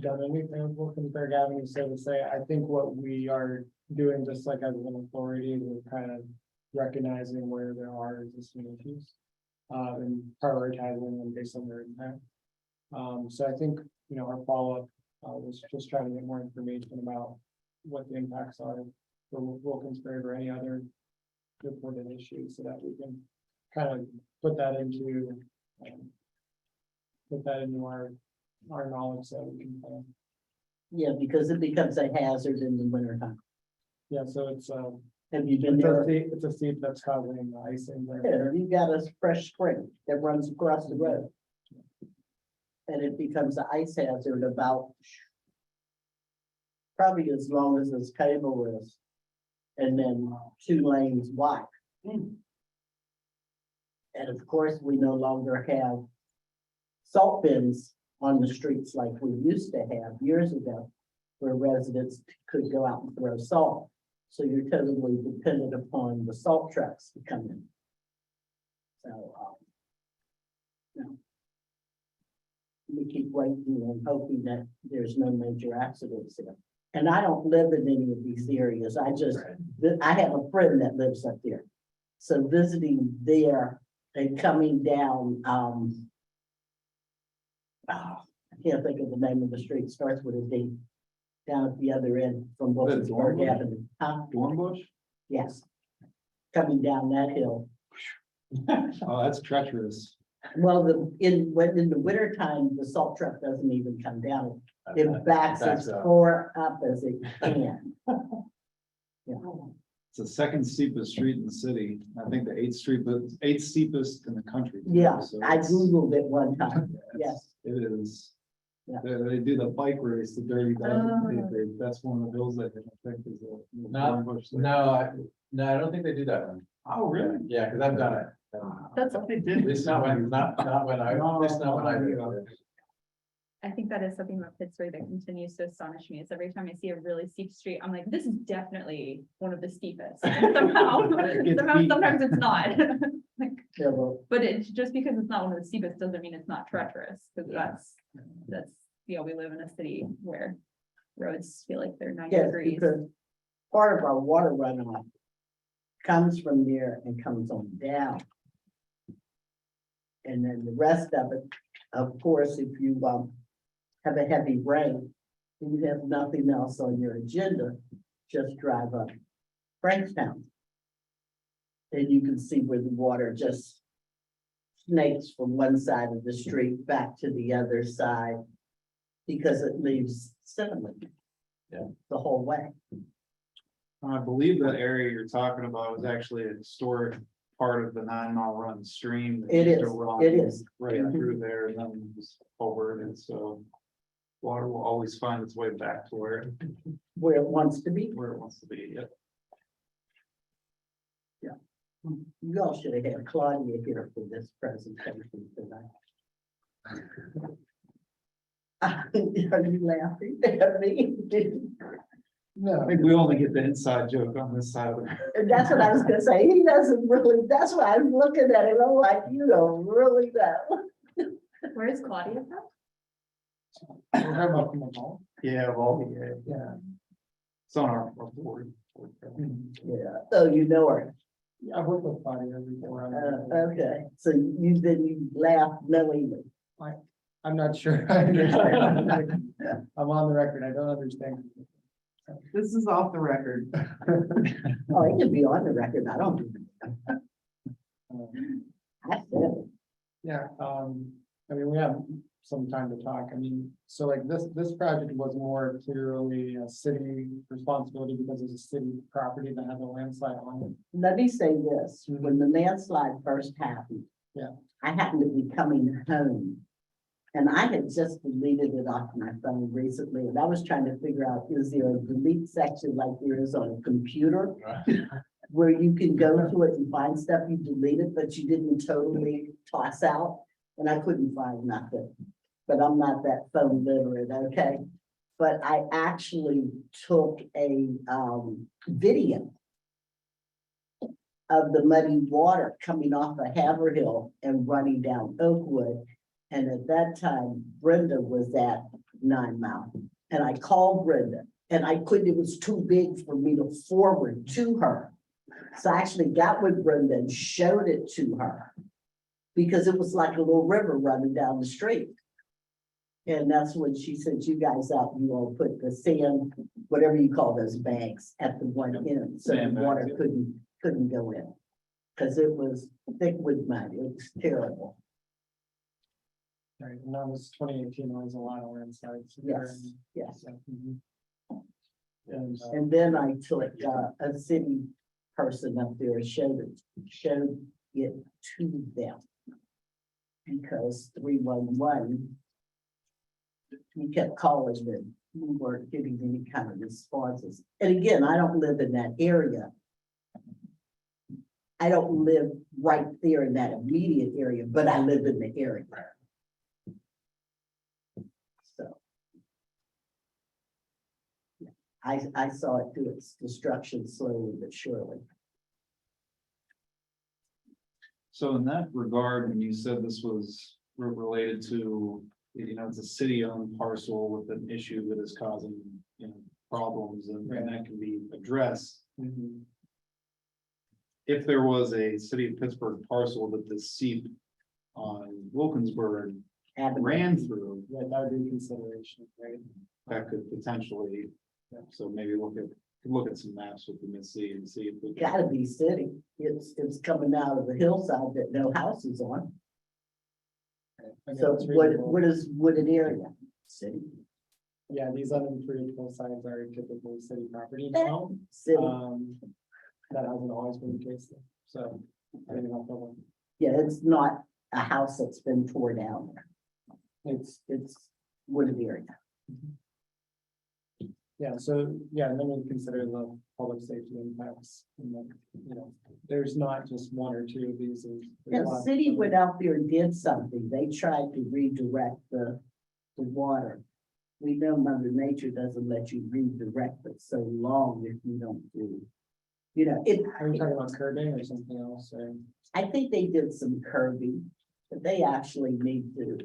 done anything with Wilkinsburg Avenue, so to say. I think what we are doing, just like as an authority, we're kind of recognizing where there are existing issues and prioritizing them based on their impact. So I think, our follow-up was just trying to get more information about what the impacts are for Wilkinsburg or any other reported issues, so that we can kind of put that into our knowledge, so we can plan. Yeah, because it becomes a hazard in the wintertime. Yeah, so it's Have you been there? it's a seep that's causing the icing there. Yeah, you got a fresh spring that runs across the road. And it becomes an ice hazard about probably as long as this cable is. And then 2 lanes wide. And of course, we no longer have salt bins on the streets like we used to have years ago, where residents could go out and throw salt. So you're totally dependent upon the salt trucks to come in. So, we keep waiting and hoping that there's no major accidents there. And I don't live in any of these areas. I have a friend that lives up there. So visiting there and coming down, I can't think of the name of the street, starts with a D, down at the other end from Wilkinsburg Avenue. Dornbush? Yes. Coming down that hill. Oh, that's treacherous. Well, in the winter time, the salt truck doesn't even come down. It backs as far up as it can. Yeah. It's the second steepest street in the city. I think the eighth steepest in the country. Yeah, So I it's- Googled it one time. Yes. It is. Yeah. They do the bike race, the Dirty Dog. Oh. That's one of the bills that I think is. No, I don't think they do that one. Oh, really? Yeah, because I've done it. That's, They At did. least not when I did it. I think that is something about Pittsburgh that continues to astonish me. Is every time I see a really steep street, I'm like, this is definitely one of the steepest. And somehow, sometimes it's not. Like, Yeah, well, but it's just because it's not one of the steepest doesn't mean it's not treacherous, because that's, we live in a city where roads feel like they're 90 yes, degrees. because part of our water runoff comes from there and comes on down. And then the rest of it, of course, if you have a heavy rain, and you have nothing else on your agenda, just drive up Frankstown. And you can see where the water just snakes from one side of the street back to the other side. Because it leaves sediment. Yeah. The whole way. I believe that area you're talking about is actually a historic part of the 9 Mile Run stream. that It used to is, run it is. Right Mhm. through there and then just over it, and so water will always find its way back to where Where it wants to be. it wants to be, yep. You all should have had Claudia here for this presentation tonight. Are you laughing at me? I think we only get the inside joke on this side of it. And that's what I was gonna say. He doesn't really, that's why I'm looking at him. I'm like, you don't really know. Where is Claudia from? Yeah, well, yeah. It's on our board. Yeah, oh, you know her. Yeah, I've worked with Claudia before. Okay, so you laugh knowingly. I'm not sure. I understand. I'm on the record. I don't understand. This is off the record. Oh, it can be on the record. I don't. I said it. Yeah, I mean, we have some time to talk. I mean, so like this project was more clearly a city responsibility because it's a city property that has a landslide on it. Let me say this, when the landslide first happened. Yeah. I happened to be coming home. And I had just deleted it off my phone recently, and I was trying to figure out, is there a delete section like there is on a computer? Where you can go to it and find stuff you deleted, but you didn't totally toss out, and I couldn't find nothing. But I'm not that phone literate, okay? But I actually took a video of the muddy water coming off of Haverhill and running down Oakwood. And at that time, Brenda was at 9 Mile. And I called Brenda and I couldn't, it was too big for me to forward to her. So I actually got with Brenda and showed it to her. Because it was like a little river running down the street. And that's when she sent you guys out, you all put the sand, whatever you call those bags at the one end, so the Sand bags, water yeah. couldn't go in. Cause it was thick with mud, it was terrible. Right, and that was 2018, there was a lot of landslides. there, Yes, and yes. so, And, And then I took a city person up there and showed it to them. Because 311. We kept calling them, we weren't getting any kind of responses. And again, I don't live in that area. I don't live right there in that immediate area, but I live in the area. So. I saw it do its destruction slowly but surely. So in that regard, when you said this was related to, it's a city-owned parcel with an issue that is causing, problems and that can be addressed. If there was a city of Pittsburgh parcel that the seep on Wilkinsburg ran through, yeah, that would be consideration, right? that could potentially, so maybe look at some maps with the Missy and see if we can. Gotta be city. It's coming out of the hillside that no house is on. Again, So it's what reasonable. is wooded area? City. Yeah, these unimproved hillsides are typically city property now. City. That hasn't always been the case, though. So. I think I'll follow. Yeah, it's not a house that's been torn down. It's wooded area. Yeah, so, yeah, and then we consider the public safety impacts. And then, there's not just one or two of these. There's The lots. city went out there and did something. They tried to redirect the water. We know Mother Nature doesn't let you redirect it so long if you don't do. Are you talking about curbing or something else, or? I think they did some curbing, but they actually need to.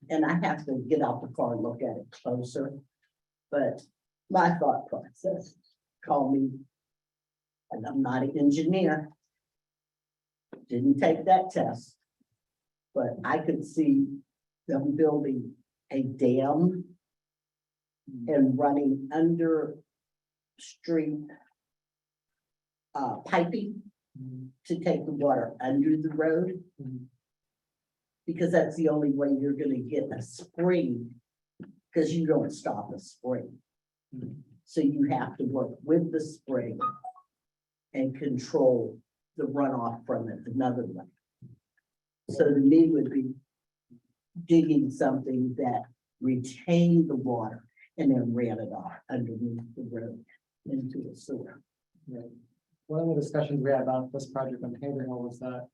And I have to get out the car and look at it closer. But my thought process, call me, and I'm not an engineer. Didn't take that test. But I could see them building a dam and running under street piping to take the water under the road. Mhm. Because that's the only way you're gonna get a spring, because you don't stop a spring. Mhm. So you have to work with the spring and control the runoff from it another way. So to me would be digging something that retained the water and then ran it off underneath the road into the sewer. Right. One of the discussions we had about this project on Haverhill was that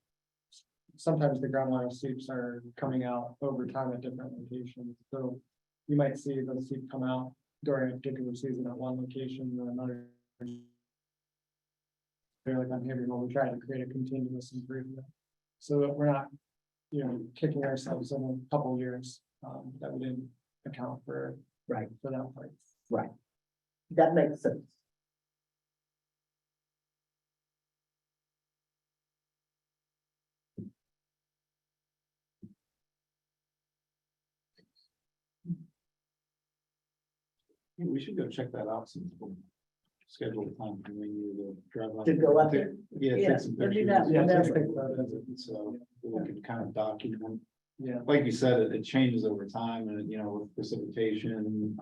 sometimes the groundwater seeps are coming out over time at different locations. So you might see those seep come out during a particular season at one location or another. Like on Haverhill, we try to create a continuous improvement so that we're not, kicking ourselves in a couple years that we didn't account for. Right. For that part. Right. That makes sense. Yeah, we should go check that out since we'll schedule a time for you to drive out. To go up there? Yeah, Yeah, take some we'll do pictures. that Yeah, whenever. just take photos. So we can kind of document, Yeah. like you said, it changes over time and, with precipitation, and,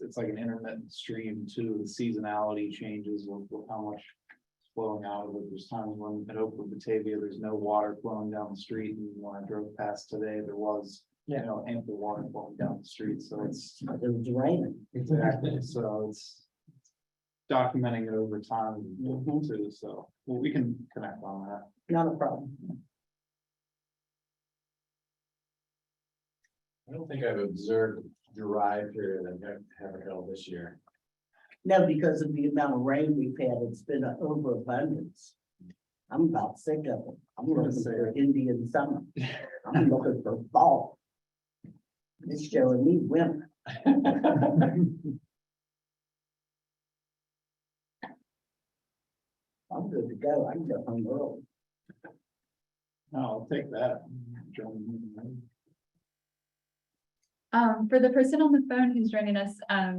it's like an intermittent stream too. The seasonality changes with how much is flowing out of it. There's times when at Oakwood, Batavia, there's no water flowing down the street. And when I drove past today, there was, ample water flowing down the street. So it's It was raining. exactly, so it's documenting it over time Mhm. too. So, well, we can connect on that. Not a problem. I don't think I've observed dry period in Haverhill this year. No, because of the amount of rain we've had, it's been an overabundance. I'm about sick of it. I'm looking for Indian summer. I'm looking for fall. It's showing me winter. I'm good to go. I can go home early. No, I'll take that. For the person on the phone who's joining us, I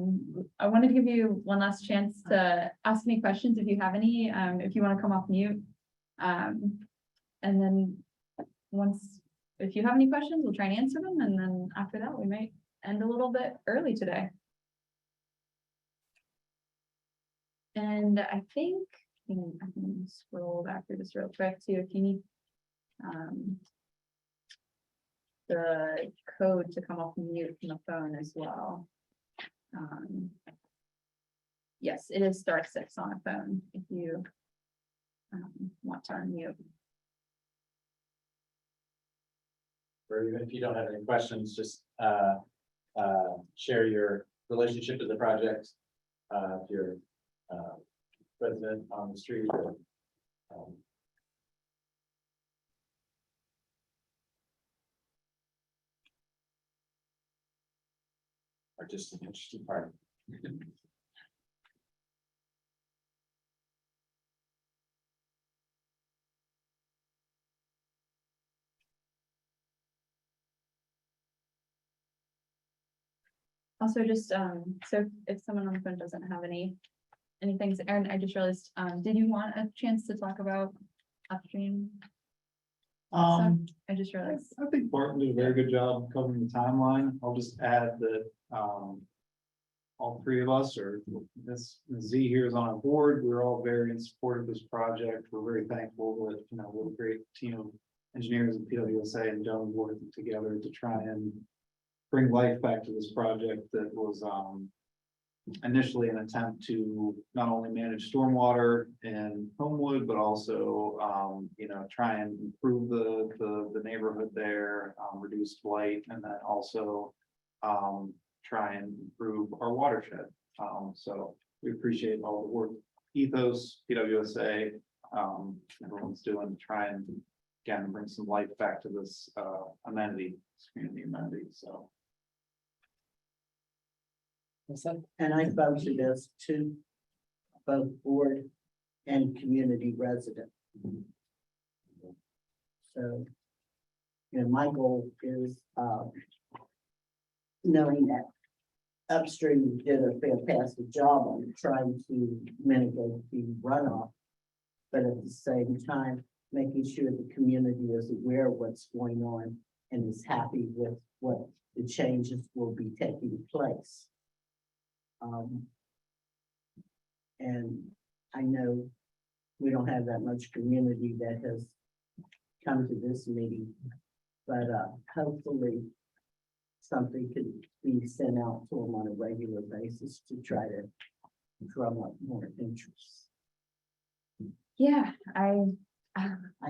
wanted to give you one last chance to ask any questions if you have any, if you want to come off mute. And then if you have any questions, we'll try and answer them. And then after that, we might end a little bit early today. And I think, I can scroll back through this real quick too, if you need the code to come off mute from the phone as well. Yes, it is *6 on a phone if you want to unmute. Or even if you don't have any questions, just share your relationship to the project. If you're resident on the street. Or just an interested party. Also, just so if someone on the phone doesn't have anything, Aaron, I just realized, did you want a chance to talk about upstream? I just realized. I think Barton did a very good job covering the timeline. I'll just add that, all three of us are, Ms. Z here is on our board. We're all very in support of this project. We're very thankful that, what a great team of engineers at PWSA and Doan working together to try and bring life back to this project that was, initially an attempt to not only manage stormwater in Homewood, but also, try and improve the neighborhood there, reduce blight, and then also try and improve our watershed. So we appreciate all the work Ethos, PWSA, everyone's doing to try and again bring some life back to this amenity, this community amenity. So. And I voted as to both board and community resident. So, my goal is, knowing that Upstream did a fantastic job on trying to mitigate the runoff. But at the same time, making sure the community is aware of what's going on and is happy with what the changes will be taking place. And I know we don't have that much community that has come to this meeting, but hopefully something could be sent out to them on a regular basis to try to drum up more interest. Yeah, I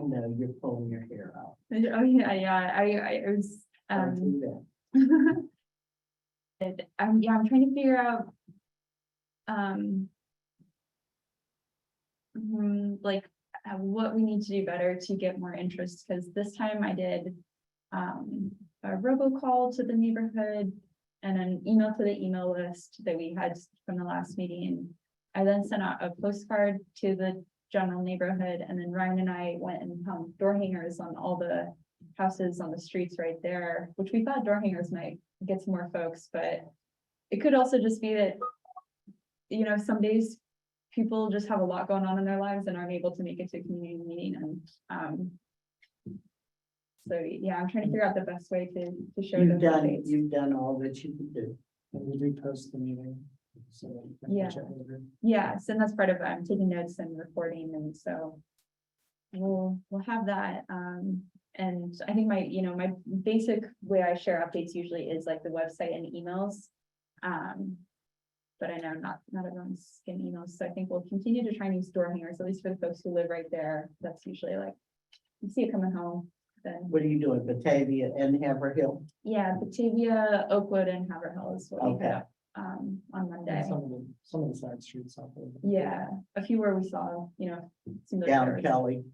know you're pulling your hair out. oh yeah, I was, Don't do that. yeah, I'm trying to figure out, like, what we need to do better to get more interest, because this time I did, a robocall to the neighborhood and an email to the email list that we had from the last meeting. I then sent out a postcard to the general neighborhood, and then Ryan and I went and hung door hangers on all the houses on the streets right there, which we thought door hangers might get some more folks, but it could also just be that, you know, some days people just have a lot going on in their lives and aren't able to make it to a community meeting, and so yeah, I'm trying to figure out the best way to show them. You've done all that you can do. And we do post the meeting. So that you can Yeah. check over. Yes, and that's part of, I'm taking notes and recording, and so we'll have that. And I think my, you know, my basic way I share updates usually is like the website and emails. But I know not everyone's getting emails, so I think we'll continue to try and use door hangers, at least for the folks who live right there. That's usually like, you see it coming home, then, What are you doing, Batavia and Haverhill? yeah, Batavia, Oakwood, and Haverhill is what we Okay. hit up on Monday. And some of the side streets out there. Yeah, a few where we saw, you know, some of those Down errors. Kelly.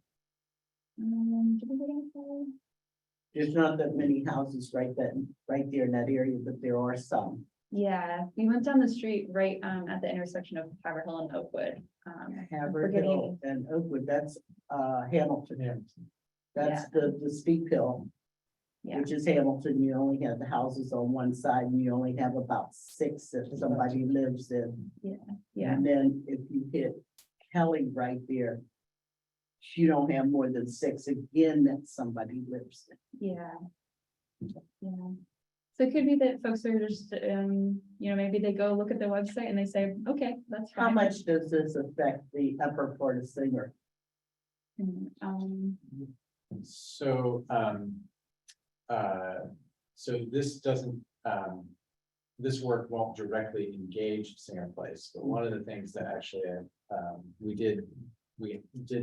Did we get info? There's not that many houses right there in that area, but there are some. Yeah, we went down the street right at the intersection of Haverhill and Oakwood. Haverhill and Oakwood, that's Hamilton. Yeah. That's the steep hill. Yeah. Which is Hamilton. You only have the houses on one side and you only have about 6 if somebody lives in. Yeah, And then if you hit Kelly right there, you don't have more than 6 again that somebody lives in. yeah. So it could be that folks are just, you know, maybe they go look at the website and they say, okay, that's How fine. much does this affect the upper part of Singer? So, so this doesn't, this work won't directly engage Singer Place, but one of the things that actually, we did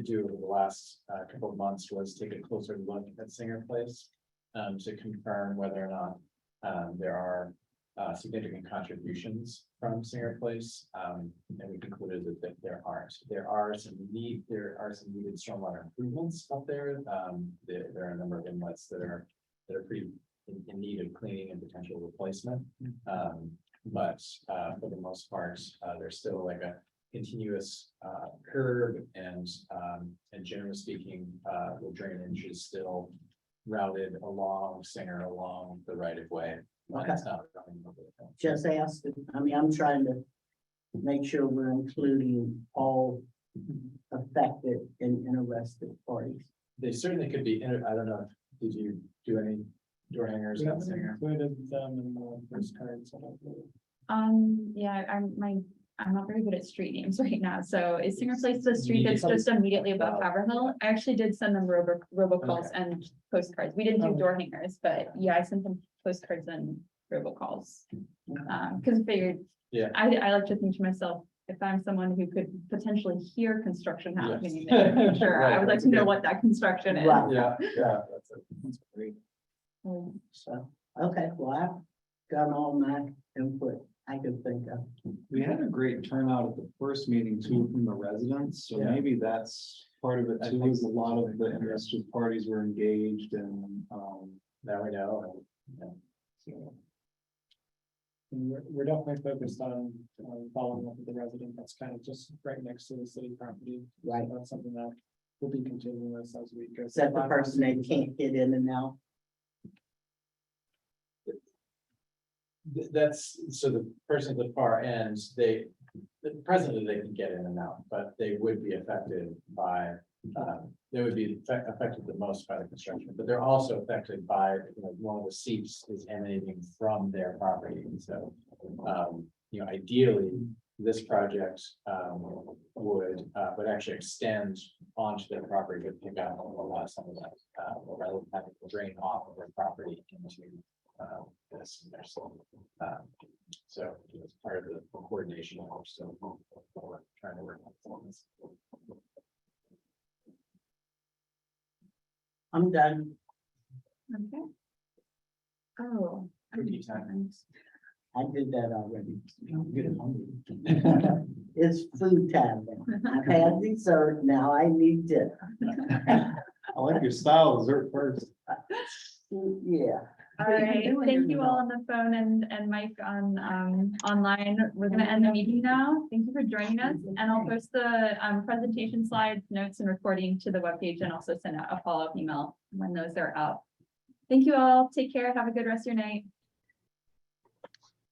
do over the last couple of months was take a closer look at Singer Place, to confirm whether or not, there are significant contributions from Singer Place, and we concluded that there aren't. There are some needed stormwater improvements up there. There are a number of inlets that are pretty in need of cleaning and potential replacement. But for the most part, there's still like a continuous curb, and generally speaking, the drainage is still routed along Singer, along the right of way. Okay. It's not running over the fence. Just ask. I mean, I'm trying to make sure we're including all affected and interested parties. They certainly could be, I don't know, did you do any door hangers on Singer? Included them in the first cards. Yeah, I'm not very good at street names right now, so is Singer Place the street that's just immediately above Haverhill? I actually did send them robocalls and postcards. We didn't do door hangers, but yeah, I sent them postcards and robocalls. Cause I figured, Yeah. I like to think to myself, if I'm someone who could potentially hear construction happening, Yes. then sure, I Right, would like that's to know good. what that construction is. Right. Yeah, that's great. So, okay, well, I've got all my input I could think of. We had a great turnout at the first meeting too from the residents, so Yeah. maybe that's part of it I too, think is a lot of the interested parties were engaged and, Now we know. and, So, and we're definitely focused on following up with the resident that's kind of just right next to the city property. Right. So that's something that will be continuous as we go. Is that the person that can't get in and out? That's, so the person at the far end, presently they can get in and out, but they would be affected by, they would be affected the most by the construction, but they're also affected by, one of the seeps is emanating from their property, and so, ideally, this project, would actually extend onto their property, but pick up a lot of some of that, rather than having to drain off of their property into, this. And there's, so it's part of the coordination, we're still trying to work on this. I'm done. Okay. Oh. Cookie time. I did that already. It's food time. I've had dessert, now I need dinner. I like your style, dessert first. Yeah. All right, thank you all on the phone and Mike on online. We're gonna end the meeting now. Thank you for joining us, and I'll post the presentation slides, notes, and recording to the webpage, and also send out a follow-up email when those are out. Thank you all. Take care. Have a good rest of your night.